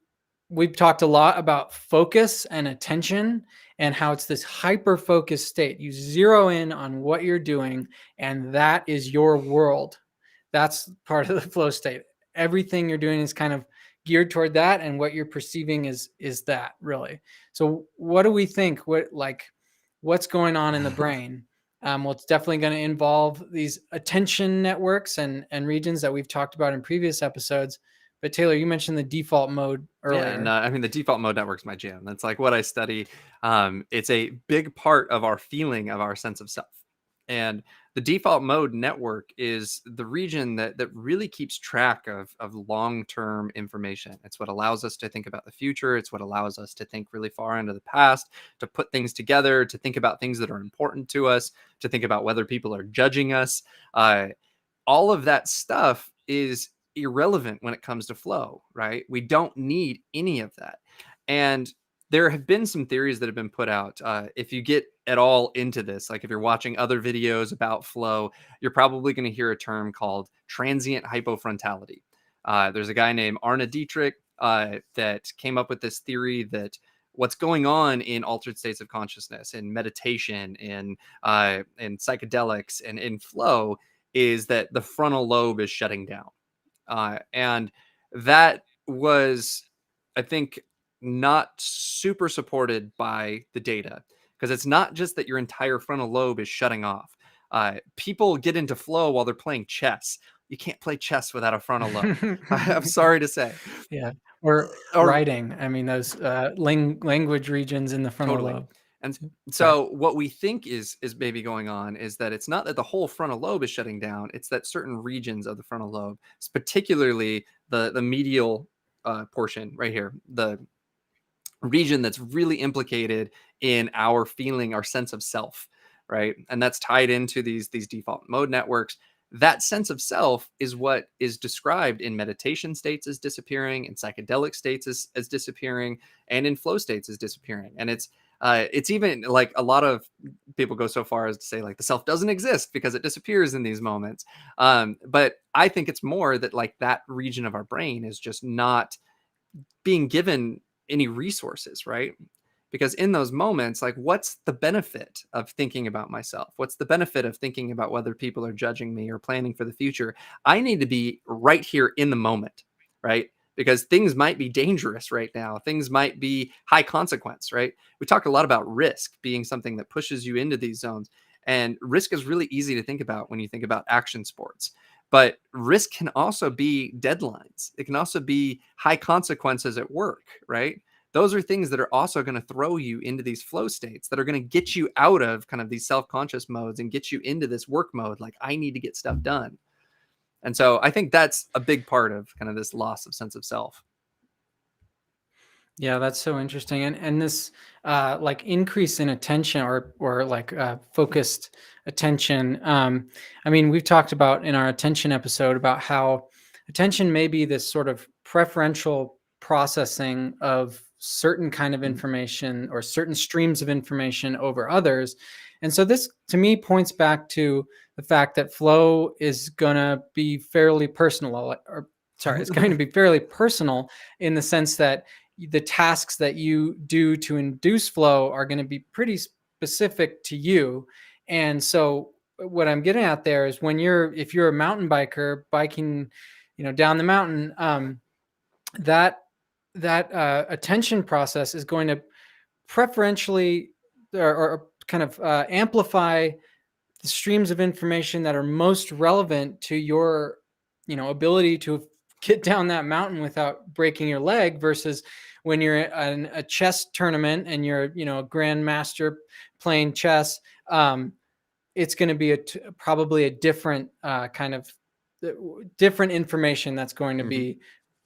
we've talked a lot about focus and attention and how it's this hyper focused state. You zero in on what you're doing, and that is your world. That's part of the flow state. Everything you're doing is kind of geared toward that, and what you're perceiving is that, really. So what do we think? What's going on in the brain? Well, it's definitely going to involve these attention networks and regions that we've talked about in previous episodes. But Taylor, you mentioned the default mode Yeah, and earlier. I mean, the default mode network's my jam. That's like what I study. It's a big part of our feeling of our sense of self. And the default mode network is the region that really keeps track of long-term information. It's what allows us to think about the future. It's what allows us to think really far into the past, to put things together, to think about things that are important to us, to think about whether people are judging us. All of that stuff is irrelevant when it comes to flow, right? We don't need any of that. And there have been some theories that have been put out. If you get at all into this, like if you're watching other videos about flow, you're probably going to hear a term called transient hypofrontality. There's a guy named Arne Dietrich that came up with this theory that what's going on in altered states of consciousness, in meditation, in psychedelics, and in flow is that the frontal lobe is shutting down. And that was, I think, not super supported by the data, because it's not just that your entire frontal lobe is shutting off. People get into flow while they're playing chess. You can't play chess without a frontal lobe. I'm sorry to say. Yeah. Or Or writing. I mean, those language regions in the frontal totally. lobe. And Sorry. so what we think is maybe going on is that it's not that the whole frontal lobe is shutting down, it's that certain regions of the frontal lobe, particularly the medial portion right here, the region that's really implicated in our feeling, our sense of self, right? And that's tied into these default mode networks. That sense of self is what is described in meditation states as disappearing, in psychedelic states as disappearing, and in flow states as disappearing. And it's even like a lot of people go so far as to say like the self doesn't exist because it disappears in these moments. But I think it's more that like that region of our brain is just not being given any resources, right? Because in those moments, like, what's the benefit of thinking about myself? What's the benefit of thinking about whether people are judging me or planning for the future? I need to be right here in the moment, right? Because things might be dangerous right now. Things might be high consequence, right? We talk a lot about risk being something that pushes you into these zones. And risk is really easy to think about when you think about action sports. But risk can also be deadlines. It can also be high consequences at work, right? Those are things that are also going to throw you into these flow states that are going to get you out of kind of these self-conscious modes and get you into this work mode. Like, I need to get stuff done. And so I think that's a big part of kind of this loss of sense of self. Yeah, that's so interesting. And this like increase in attention or like focused attention. I mean, we've talked about in our attention episode about how attention may be this sort of preferential processing of certain kind of information or certain streams of information over others. And so this to me points back to the fact that flow is gonna be fairly personal, or sorry, it's going to be fairly personal in the sense that the tasks that you do to induce flow are going to be pretty specific to you. And so what I'm getting at there is if you're a mountain biker biking, down the mountain, that attention process is going to preferentially or kind of amplify the streams of information that are most relevant to your ability to get down that mountain without breaking your leg versus when you're in a chess tournament and you're a grandmaster playing chess. It's going to be probably a different kind of different information that's going to be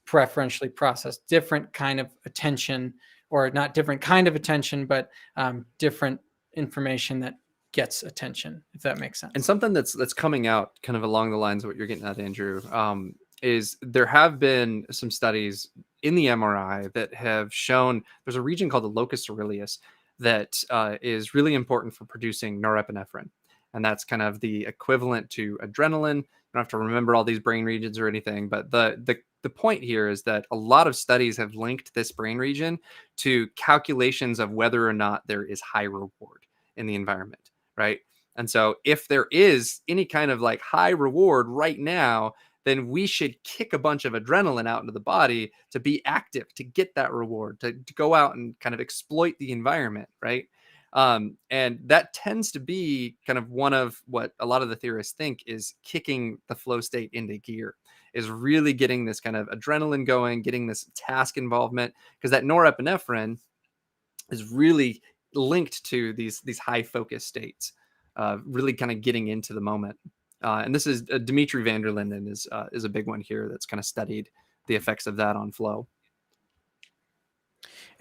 preferentially processed, different kind of attention, or not different kind of attention, but different information that gets attention, if that makes sense. And something that's coming out kind of along the lines of what you're getting at, Andrew, is there have been some studies in the MRI that have shown there's a region called the locus coeruleus that is really important for producing norepinephrine. And that's kind of the equivalent to adrenaline. You don't have to remember all these brain regions or anything, but the point here is that a lot of studies have linked this brain region to calculations of whether or not there is high reward in the environment, right? And so if there is any kind of like high reward right now, then we should kick a bunch of adrenaline out into the body to be active, to get that reward, to go out and kind of exploit the environment, right? And that tends to be kind of one of what a lot of the theorists think is kicking the flow state into gear, is really getting this kind of adrenaline going, getting this task involvement, because that norepinephrine is really linked to these high focus states, really kind of getting into the moment. And this is Dimitri van der Linden is a big one here that's kind of studied the effects of that on flow.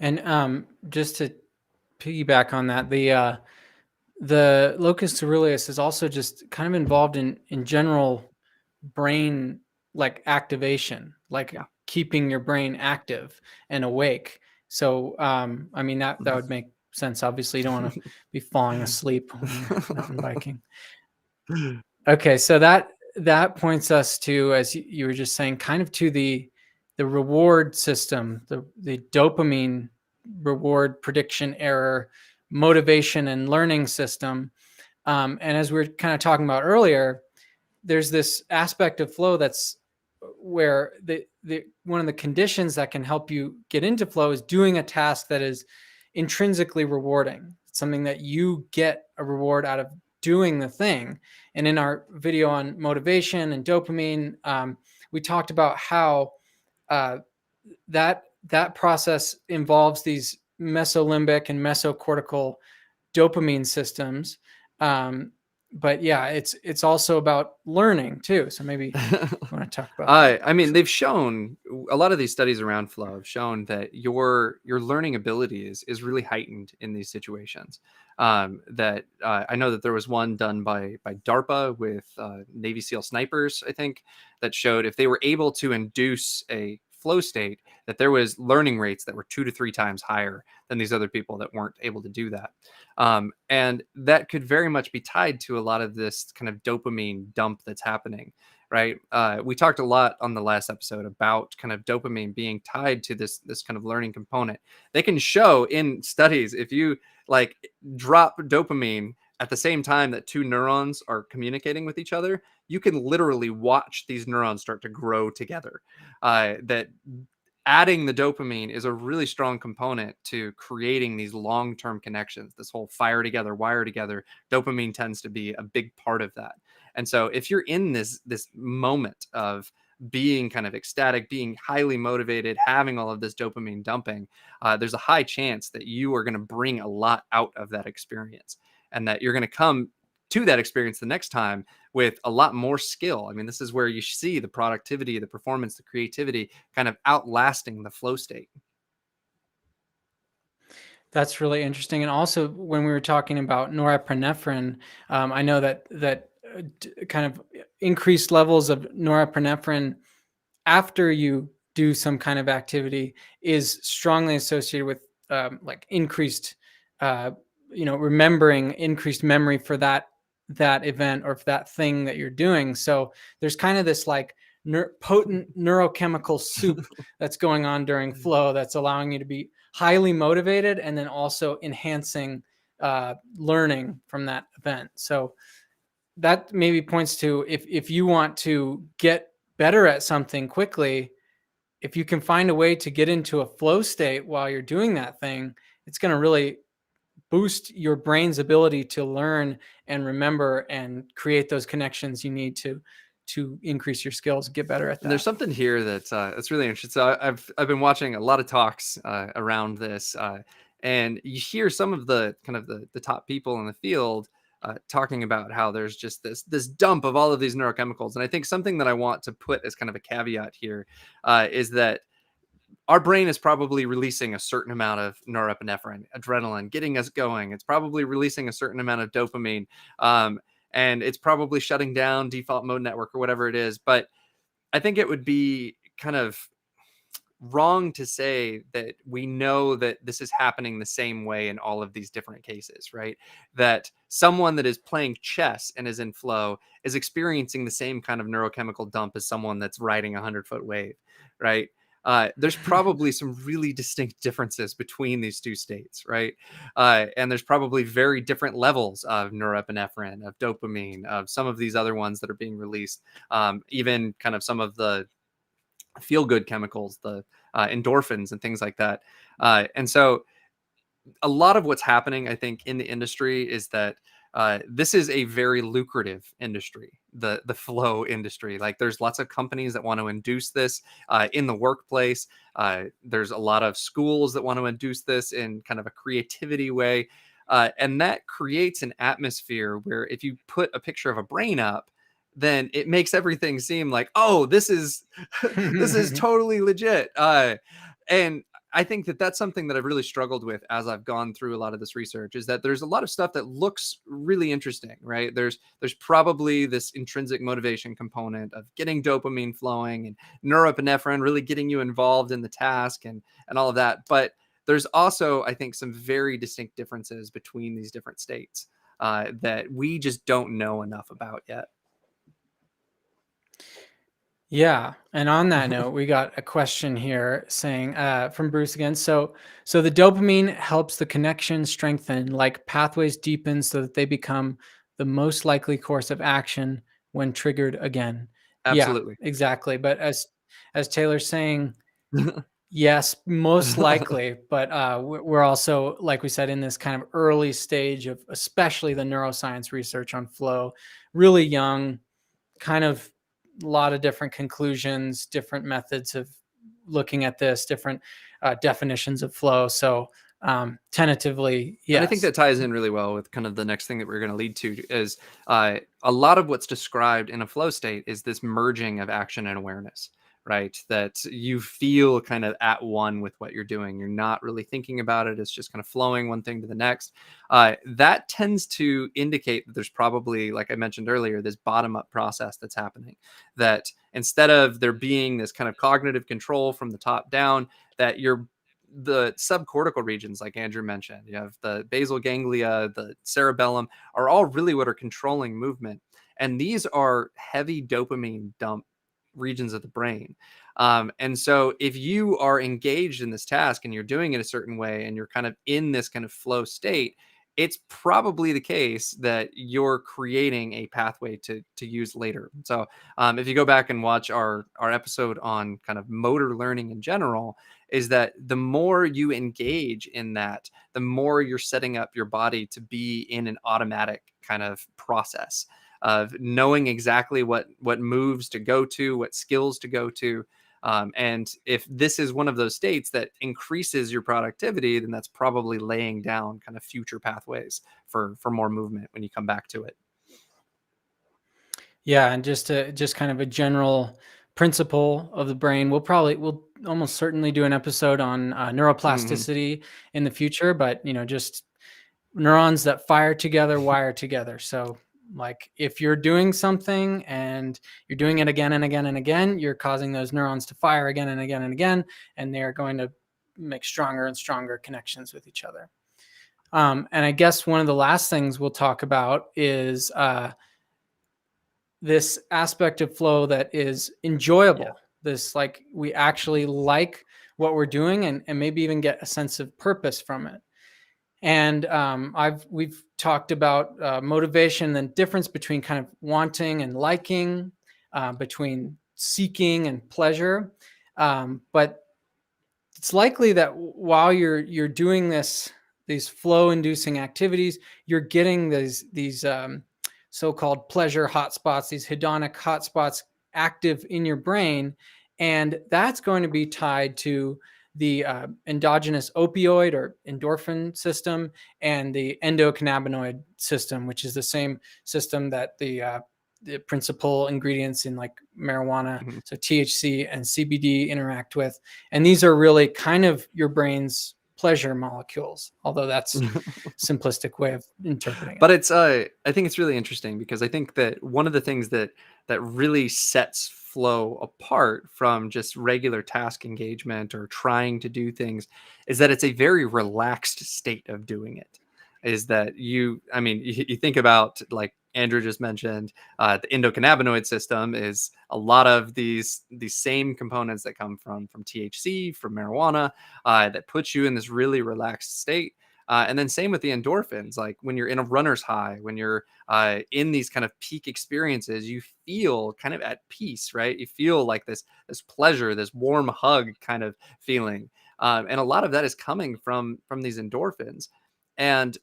And just to piggyback on that, the locus coeruleus is also just kind of involved in general brain like activation, like Yeah. keeping your brain active and awake. So, I mean, that would make sense. Obviously, you don't want to be falling asleep when you're mountain biking. Okay, so that points us to, as you were just saying, kind of to the reward system, the dopamine reward prediction error motivation and learning system. And as we were kind of talking about earlier, there's this aspect of flow that's where the one of the conditions that can help you get into flow is doing a task that is intrinsically rewarding, something that you get a reward out of doing the thing. And in our video on motivation and dopamine, we talked about how that process involves these mesolimbic and mesocortical dopamine systems. But yeah, it's also about learning too. So maybe you want to talk about that. I mean, they've shown, a lot of these studies around flow have shown that your learning ability is really heightened in these situations. That I know that there was one done by DARPA with Navy SEAL snipers, I think, that showed if they were able to induce a flow state, that there was learning rates that were 2 to 3 times higher than these other people that weren't able to do that. And that could very much be tied to a lot of this kind of dopamine dump that's happening, right? We talked a lot on the last episode about kind of dopamine being tied to this kind of learning component. They can show in studies, if you like drop dopamine at the same time that two neurons are communicating with each other, you can literally watch these neurons start to grow together. That adding the dopamine is a really strong component to creating these long-term connections. This whole fire together, wire together, dopamine tends to be a big part of that. And so if you're in this moment of being kind of ecstatic, being highly motivated, having all of this dopamine dumping, there's a high chance that you are going to bring a lot out of that experience, and that you're going to come to that experience the next time with a lot more skill. I mean, this is where you see the productivity, the performance, the creativity kind of outlasting the flow state. That's really interesting. And also, when we were talking about norepinephrine, I know that kind of increased levels of norepinephrine after you do some kind of activity is strongly associated with like increased, remembering, increased memory for that event or for that thing that you're doing. So there's kind of this like potent neurochemical soup that's going on during flow that's allowing you to be highly motivated and then also enhancing learning from that event. So that maybe points to, if you want to get better at something quickly, if you can find a way to get into a flow state while you're doing that thing, it's going to really boost your brain's ability to learn and remember and create those connections you need to increase your skills, get better at that. And there's something here that's really interesting. So I've been watching a lot of talks around this, and you hear some of the kind of the top people in the field talking about how there's just this dump of all of these neurochemicals. And I think something that I want to put as kind of a caveat here is that our brain is probably releasing a certain amount of norepinephrine, adrenaline, getting us going. It's probably releasing a certain amount of dopamine, and it's probably shutting down default mode network or whatever it is. But I think it would be kind of wrong to say that we know that this is happening the same way in all of these different cases, right? That someone that is playing chess and is in flow is experiencing the same kind of neurochemical dump as someone that's riding a 100-foot wave, right? There's probably some really distinct differences between these two states, right? And there's probably very different levels of norepinephrine, of dopamine, of some of these other ones that are being released, even kind of some of the feel-good chemicals, the endorphins and things like that. And so a lot of what's happening, I think, in the industry is that this is a very lucrative industry, the flow industry. Like, there's lots of companies that want to induce this in the workplace. There's a lot of schools that want to induce this in kind of a creativity way. And that creates an atmosphere where if you put a picture of a brain up, then it makes everything seem like, oh, this is this is totally legit. And I think that that's something that I've really struggled with as I've gone through a lot of this research, is that there's a lot of stuff that looks really interesting, right? There's probably this intrinsic motivation component of getting dopamine flowing and norepinephrine really getting you involved in the task and all of that. But there's also, I think, some very distinct differences between these different states that we just don't know enough about yet. Yeah, and on that note, we got a question here saying from Bruce again. So the dopamine helps the connection strengthen, like pathways deepen, so that they become the most likely course of action when triggered again. Yeah, Absolutely. exactly. But as Taylor's saying, yes, most likely. But we're also, like we said, in this kind of early stage of especially the neuroscience research on flow, really young, kind of a lot of different conclusions, different methods of looking at this, different definitions of flow. So tentatively, And I think yes. that ties in really well with kind of the next thing that we're going to lead to is a lot of what's described in a flow state is this merging of action and awareness, right? That you feel kind of at one with what you're doing. You're not really thinking about it. It's just kind of flowing one thing to the next. That tends to indicate that there's probably, like I mentioned earlier, this bottom up process that's happening. That instead of there being this kind of cognitive control from the top down, that you're the subcortical regions, like Andrew mentioned, you have the basal ganglia, the cerebellum, are all really what are controlling movement. And these are heavy dopamine dump regions of the brain. And so if you are engaged in this task and you're doing it a certain way and you're kind of in this kind of flow state, it's probably the case that you're creating a pathway to use later. So if you go back and watch our episode on kind of motor learning in general, is that the more you engage in that, the more you're setting up your body to be in an automatic kind of process of knowing exactly what moves to go to, what skills to go to. And if this is one of those states that increases your productivity, then that's probably laying down kind of future pathways for more movement when you come back to it. Yeah, and just kind of a general principle of the brain. We'll almost certainly do an episode on Hmm. neuroplasticity in the future, but just neurons that fire together wire together. So like if you're doing something and you're doing it again and again and again, you're causing those neurons to fire again and again and again, and they're going to make stronger and stronger connections with each other. And I guess one of the last things we'll talk about is this aspect of flow that is Yeah. enjoyable. This, like, we actually like what we're doing, and maybe even get a sense of purpose from it. And we've talked about motivation and difference between kind of wanting and liking, between seeking and pleasure. But it's likely that while you're doing these flow inducing activities, you're getting these so-called pleasure hotspots, these hedonic hotspots active in your brain, and that's going to be tied to the endogenous opioid or endorphin system and the endocannabinoid system, which is the same system that the principal ingredients in like marijuana, Mhm. so THC and CBD, interact with. And these are really kind of your brain's pleasure molecules, although that's simplistic way of interpreting it. But it's I think it's really interesting because I think that one of the things that really sets flow apart from just regular task engagement or trying to do things is that it's a very relaxed state of doing it. Is that I mean, you think about, like Andrew just mentioned, the endocannabinoid system is a lot of these same components that come from THC, from marijuana, that puts you in this really relaxed state. And then same with the endorphins, like when you're in a runner's high, when you're in these kind of peak experiences, you feel kind of at peace, right? You feel like this pleasure, this warm hug kind of feeling, and a lot of that is coming from these endorphins. And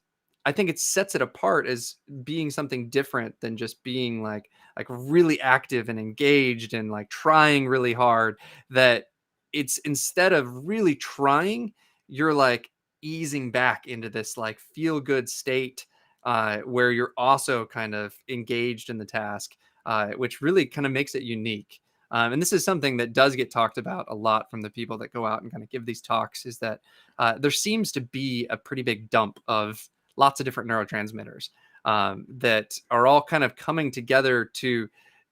I think it sets it apart as being something different than just being like really active and engaged and like trying really hard. That it's instead of really trying, you're like easing back into this like feel good state where you're also kind of engaged in the task, which really kind of makes it unique. And this is something that does get talked about a lot from the people that go out and kind of give these talks, is that there seems to be a pretty big dump of lots of different neurotransmitters that are all kind of coming together to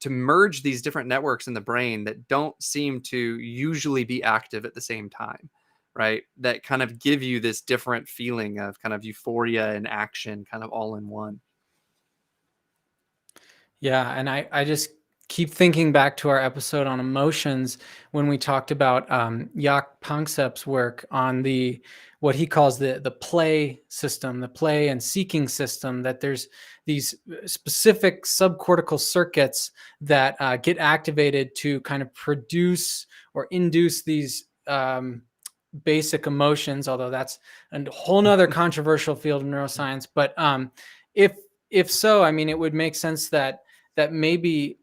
merge these different networks in the brain that don't seem to usually be active at the same time. right? That kind of give you this different feeling of kind of euphoria and action kind of all in one. Yeah, and I just keep thinking back to our episode on emotions when we talked about Jaak Panksepp's work on the what he calls the play system, the play and seeking system. That there's these specific subcortical circuits that get activated to kind of produce or induce these basic emotions. Although that's a whole nother controversial field of neuroscience, but if if so, I mean, it would make sense that maybe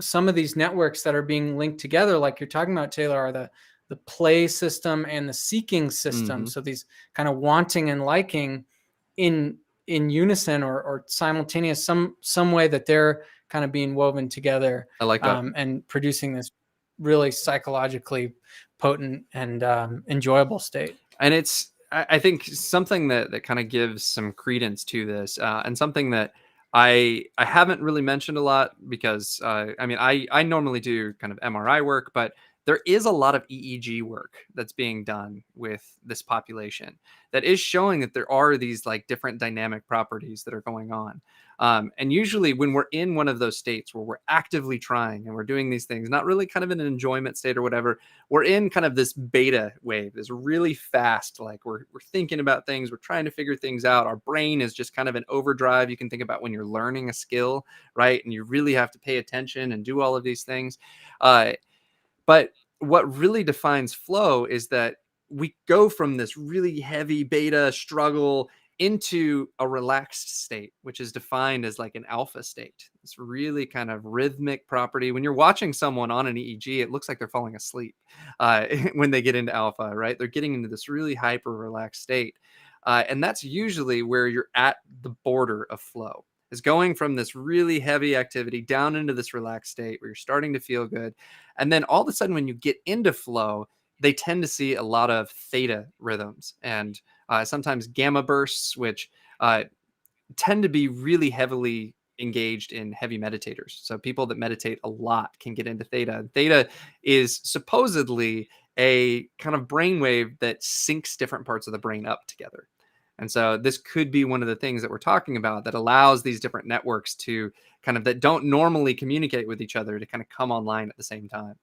some of these networks that are being linked together, like you're talking about, Taylor, are the play system and the seeking system. Mm-hmm. So these kind of wanting and liking in unison or simultaneous, some way that they're kind of being woven together, I like that. and producing this really psychologically potent and enjoyable state. And it's, I think something that kind of gives some credence to this, and something that I haven't really mentioned a lot because I mean I normally do kind of MRI work, but there is a lot of EEG work that's being done with this population that is showing that there are these like different dynamic properties that are going on. And usually when we're in one of those states where we're actively trying and we're doing these things, not really kind of in an enjoyment state or whatever, we're in kind of this beta wave, this really fast, like we're thinking about things, we're trying to figure things out. Our brain is just kind of an overdrive. You can think about when you're learning a skill, right? And you really have to pay attention and do all of these things. But what really defines flow is that we go from this really heavy beta struggle into a relaxed state, which is defined as like an alpha state. It's really kind of rhythmic property. When you're watching someone on an EEG, it looks like they're falling asleep when they get into alpha, right? They're getting into this really hyper relaxed state. And that's usually where you're at the border of flow, is going from this really heavy activity down into this relaxed state where you're starting to feel good. And then all of a sudden, when you get into flow, they tend to see a lot of theta rhythms and sometimes gamma bursts, which tend to be really heavily engaged in heavy meditators. So people that meditate a lot can get into theta. Theta is supposedly a kind of brainwave that syncs different parts of the brain up together. And so this could be one of the things that we're talking about that allows these different networks to kind of, that don't normally communicate with each other, to kind of come online at the same time.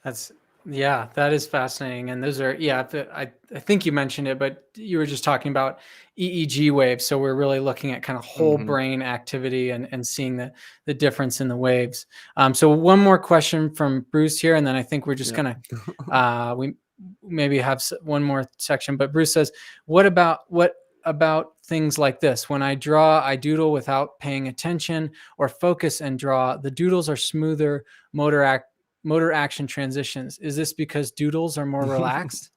That's Yeah, that is fascinating. And those are, yeah, I think you mentioned it, but you were just talking about EEG waves. So we're really looking at kind of whole Mm-hmm. brain activity and seeing the difference in the waves. So one more question from Bruce here, and then I think we're just Yep. gonna we maybe have one more section. But Bruce says, what about things like this? When I draw, I doodle without paying attention or focus and draw. The doodles are smoother, motor action transitions. Is this because doodles are more relaxed?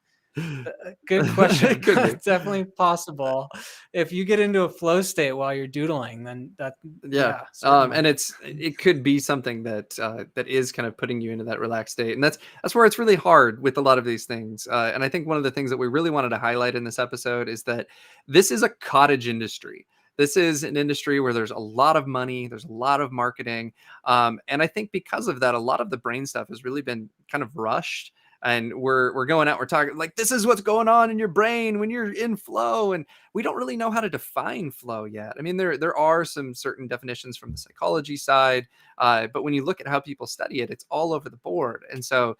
Good question. It could be. It's definitely possible. If you get into a flow state while you're doodling, then Yeah. yeah, certainly. And it could be something that that is kind of putting you into that relaxed state, and that's where it's really hard with a lot of these things. And I think one of the things that we really wanted to highlight in this episode is that this is a cottage industry. This is an industry where there's a lot of money, there's a lot of marketing, and I think because of that, a lot of the brain stuff has really been kind of rushed. And we're going out, we're talking like, this is what's going on in your brain when you're in flow, and we don't really know how to define flow yet. I mean, there are some certain definitions from the psychology side, but when you look at how people study it, it's all over the board. And so,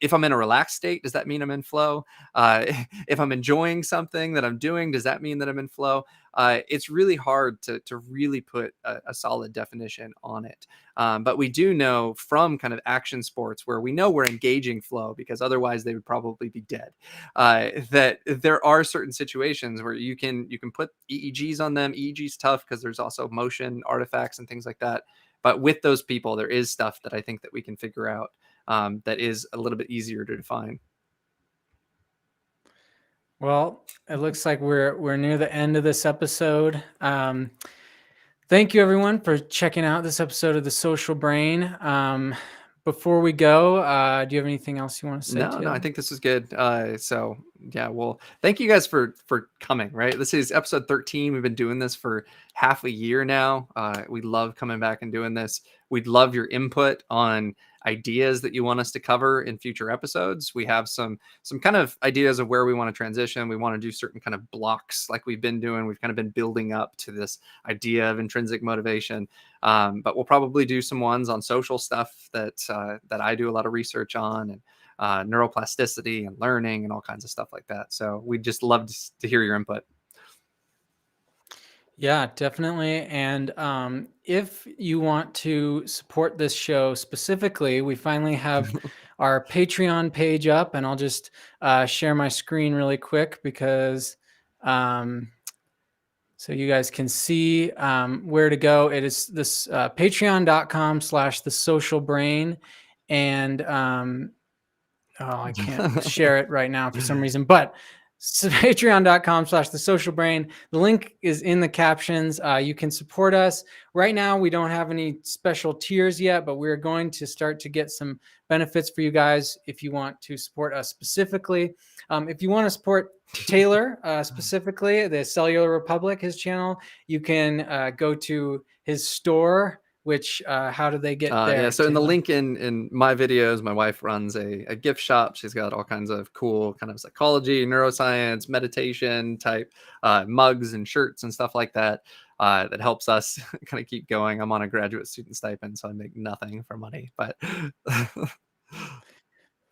if I'm in a relaxed state, does that mean I'm in flow? If I'm enjoying something that I'm doing, does that mean that I'm in flow? It's really hard to really put a solid definition on it. But we do know from kind of action sports where we know we're engaging flow, because otherwise they would probably be dead, that there are certain situations where you can put EEGs on them. EEG's tough because there's also motion artifacts and things like that. But with those people, there is stuff that I think that we can figure out, that is a little bit easier to define. Well, it looks like we're near the end of this episode. Thank you everyone for checking out this episode of The Social Brain. Before we go, do you have anything else you want to say? No, I think this is good. So yeah, well, thank you guys for coming. Right, this is episode 13. We've been doing this for half a year now. We love coming back and doing this. We'd love your input on ideas that you want us to cover in future episodes. We have some kind of ideas of where we want to transition. We want to do certain kind of blocks like we've been doing. We've kind of been building up to this idea of intrinsic motivation. But we'll probably do some ones on social stuff that I do a lot of research on, and neuroplasticity and learning and all kinds of stuff like that. So we'd just love to hear your input. Yeah, definitely. And if you want to support this show specifically, we finally have our Patreon page up, and I'll just share my screen really quick because so you guys can see where to go. It is this patreon.com/the social brain. And I can't share it right now for some reason, but patreon.com/the social brain. The link is in the captions. You can support us. Right now, we don't have any special tiers yet, but we're going to start to get some benefits for you guys if you want to support us specifically. If you want to support Taylor specifically, the Cellular Republic, his channel, you can go to his store. Which how do they get there? Yeah, so in the Taylor? link in my videos, my wife runs a gift shop. She's got all kinds of cool kind of psychology, neuroscience, meditation type mugs and shirts and stuff like that. That helps us kind of keep going. I'm on a graduate student stipend, so I make nothing for money, but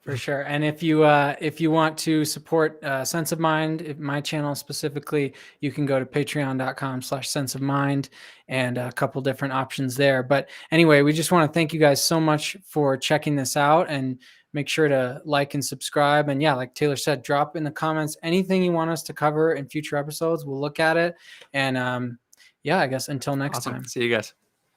For sure. And if you want to support Sense of Mind, my channel specifically, you can go to patreon.com/sense of mind, and a couple different options there. But anyway, we just want to thank you guys so much for checking this out, and make sure to like and subscribe. And yeah, like Taylor said, drop in the comments anything you want us to cover in future episodes. We'll look at it. And yeah, I guess until next awesome. time. See you guys.